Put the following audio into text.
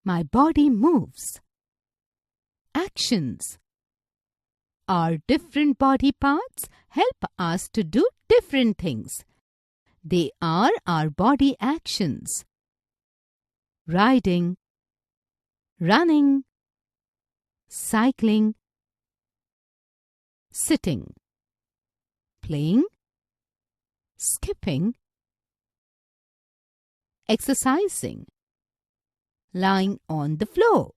My body moves. Actions. Our different body parts help us to do different things. They are our body actions. Riding, running, cycling, sitting, playing, skipping, exercising, lying on the floor.